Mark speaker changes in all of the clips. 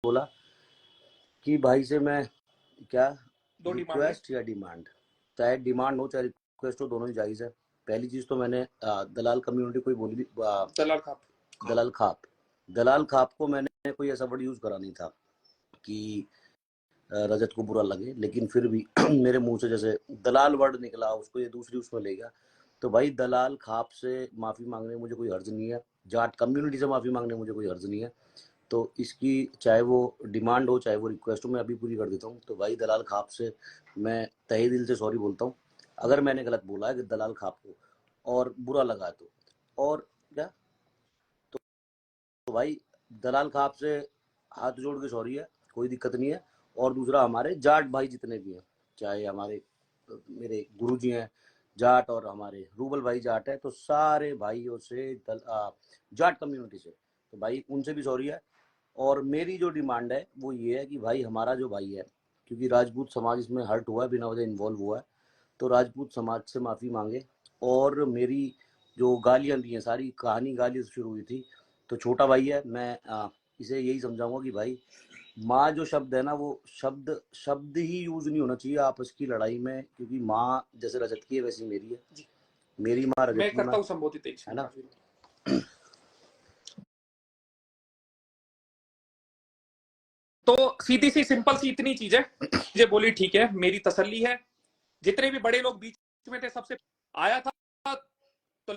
Speaker 1: बोला कि भाई से मैं क्या
Speaker 2: दो डिमांड है।
Speaker 1: रिक्वेस्ट या डिमांड, चाहे डिमांड हो चाहे रिक्वेस्ट हो, दोनों ही जायज़ है। पहली चीज़ तो मैंने दलाल कम्युनिटी को ही बोली थी,
Speaker 2: दलाल खाप।
Speaker 1: दलाल खाप। दलाल खाप को मैंने कोई ऐसा वर्ड यूज़ करा नहीं था कि रजत को बुरा लगे, लेकिन फिर भी मेरे मुंह से जैसे दलाल वर्ड निकला, उसको ये दूसरी उसमें ले गया। तो भाई दलाल खाप से माफ़ी मांगने में मुझे कोई हर्ज नहीं है, जाट कम्युनिटी से माफ़ी मांगने में मुझे कोई हर्ज नहीं है। तो इसकी चाहे वो डिमांड हो चाहे वो रिक्वेस्ट हो, मैं अभी पूरी कर देता हूँ। तो भाई दलाल खाप से मैं तहे दिल से सॉरी बोलता हूँ अगर मैंने गलत बोला है कि दलाल खाप को और बुरा लगा तो। और क्या, तो भाई दलाल खाप से हाथ जोड़ के सॉरी है, कोई दिक्कत नहीं है। और दूसरा, हमारे जाट भाई जितने भी हैं, चाहे हमारे मेरे गुरुजी हैं जाट और हमारे रूबल भाई जाट है, तो सारे भाइयों से जाट कम्युनिटी से, तो भाई उनसे भी सॉरी है। और मेरी जो डिमांड है वो ये है कि भाई हमारा जो भाई है, क्योंकि राजपूत समाज इसमें हर्ट हुआ है, बिना वजह इन्वॉल्व हुआ है, तो राजपूत समाज से माफ़ी मांगे। और मेरी जो गालियाँ दी हैं, सारी कहानी गाली से शुरू हुई थी। तो छोटा भाई है, मैं इसे यही समझाऊंगा कि भाई माँ जो शब्द है ना, वो शब्द शब्द ही यूज नहीं होना चाहिए आपस की लड़ाई में, क्योंकि माँ जैसे रजत की है वैसी मेरी है, मेरी माँ रजत
Speaker 2: मैं
Speaker 1: की
Speaker 2: करता
Speaker 1: माँ
Speaker 2: हूँ संबोधित एक
Speaker 1: है ना।
Speaker 2: तो सीधी सी सिंपल सी इतनी चीज है, ये बोली ठीक है, मेरी तसल्ली है। जितने भी बड़े लोग बीच में थे सबसे आया था, तो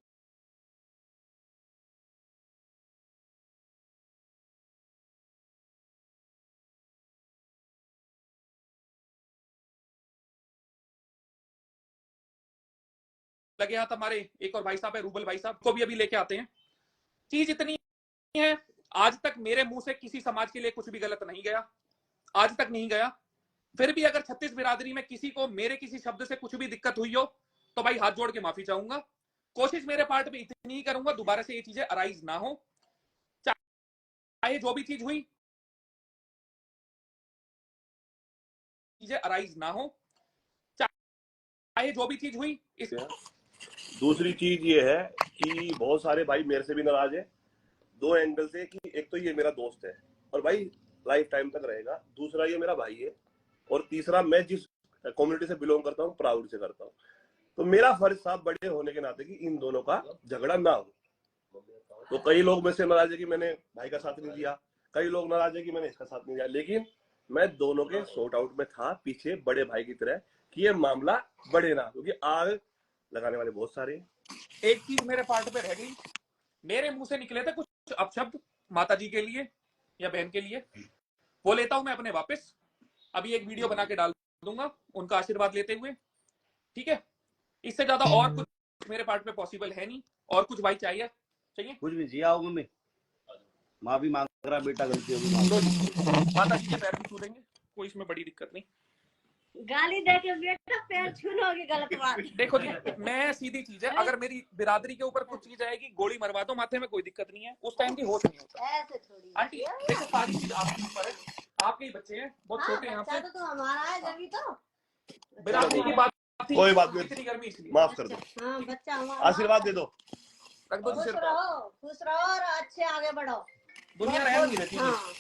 Speaker 2: लगे हाथ हमारे एक और भाई साहब है रूबल भाई साहब, को भी अभी लेके आते हैं। चीज इतनी है, आज तक मेरे मुंह से किसी समाज के लिए कुछ भी गलत नहीं गया, आज तक नहीं गया। फिर भी अगर 36 बिरादरी में किसी को मेरे किसी शब्द से कुछ भी दिक्कत हुई हो, तो भाई हाथ जोड़ के माफी चाहूंगा। कोशिश मेरे पार्ट में इतनी ही करूंगा दोबारा से ये चीजें अराइज ना हो, चाहे जो भी चीज हुई चीजें अराइज ना हो, चाहे जो भी चीज हुई इस।
Speaker 3: दूसरी चीज ये है कि बहुत सारे भाई मेरे से भी नाराज है, दो एंगल से, कि एक तो ये मेरा दोस्त है और भाई लाइफ टाइम तक रहेगा, दूसरा ये मेरा भाई है, और तीसरा मैं जिस कम्युनिटी से बिलोंग करता हूँ प्राउड से करता हूँ। तो मेरा फर्ज साहब बड़े होने के नाते कि इन दोनों का झगड़ा ना हो। तो कई लोग मेरे से नाराज है कि मैंने भाई का साथ नहीं दिया, कई लोग नाराज है कि मैंने इसका साथ नहीं दिया, लेकिन मैं दोनों के सॉर्ट आउट में था पीछे बड़े भाई की तरह कि ये मामला बढ़े ना, क्योंकि आग लगाने वाले बहुत सारे हैं।
Speaker 2: एक चीज मेरे पार्ट पे रह गई, मेरे मुंह से निकले थे कुछ अपशब्द माता जी के लिए या बहन के लिए, वो लेता हूं मैं अपने वापस। अभी एक वीडियो बना के डाल दूंगा उनका आशीर्वाद लेते हुए, ठीक है। इससे ज्यादा और कुछ मेरे पार्ट पे पॉसिबल है नहीं। और कुछ भाई चाहिए चाहिए
Speaker 1: कुछ भी जी, आओ मम्मी, माफी मांग रहा बेटा, गलती होगी
Speaker 2: माता जी के पैर भी छू देंगे, कोई इसमें बड़ी दिक्कत नहीं।
Speaker 4: गाली दे के बेटा पैर छूना होगी गलत बात।
Speaker 2: देखो जी, मैं सीधी चीज है, अगर मेरी बिरादरी के ऊपर कुछ चीज आएगी, गोली मरवा दो माथे में, कोई दिक्कत नहीं है, उस टाइम की होश नहीं होता।
Speaker 4: ऐसे थोड़ी
Speaker 2: आंटी देखो, सारी चीज आपके ऊपर है, आपके ही बच्चे हैं, बहुत छोटे हैं यहाँ पे,
Speaker 4: तो हमारा है जब तो
Speaker 2: बिरादरी की बात थी,
Speaker 3: कोई बात नहीं,
Speaker 2: इतनी गर्मी इसलिए
Speaker 3: माफ कर दो,
Speaker 4: हाँ बच्चा
Speaker 3: आशीर्वाद दे दो,
Speaker 2: रख दो
Speaker 4: खुश रहो और अच्छे आगे बढ़ो,
Speaker 2: दुनिया रह नहीं रहती।
Speaker 4: हाँ।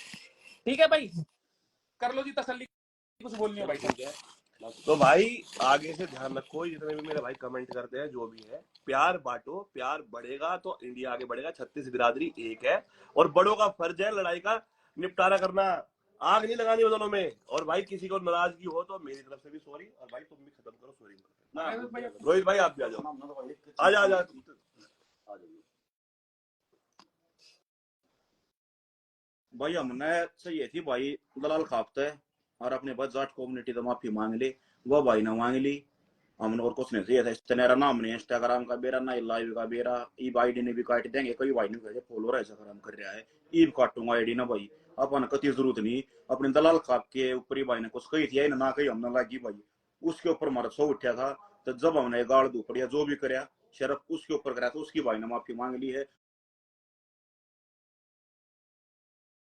Speaker 2: ठीक है भाई, कर लो जी तसल्ली, कुछ बोलनी हो भाई साहब।
Speaker 3: तो भाई आगे से ध्यान रखो, जितने भी मेरे भाई कमेंट करते हैं जो भी है, प्यार बांटो, प्यार बढ़ेगा तो इंडिया आगे बढ़ेगा। 36 बिरादरी एक है और बड़ों का फर्ज है लड़ाई का निपटारा करना, आग नहीं लगानी दोनों में। और भाई किसी को नाराजगी हो तो मेरी तरफ से भी सॉरी, और भाई तुम भी खत्म करो सॉरी। रोहित भाई आप भी आ जाओ, आ जाओ।
Speaker 5: भाई हमने सही थी भाई दलाल खापते और अपने बस जाट कम्युनिटी तो माफी मांग ली, वो भाई ने मांग ली। हमने और कुछ नहीं चाहिए था, इस्तेनेरा नाम नहीं, इंस्टाग्राम का बेरा ना लाइव का बेरा, ईब आईडी ने भी काट देंगे, कई भाई ने कहे फॉलोअर ऐसा काम कर रहा है, ईब काटूंगा आईडी ना भाई, अपन कति जरूरत नहीं। अपने दलाल खाप के ऊपर ही भाई ने कुछ कही थी ना कही हमने लगी भाई, उसके ऊपर हमारा सौ उठा था। तो जब हमने गाड़ दू पड़िया जो भी कराया सिर्फ उसके ऊपर कराया, तो उसकी भाई ने माफी मांग ली है।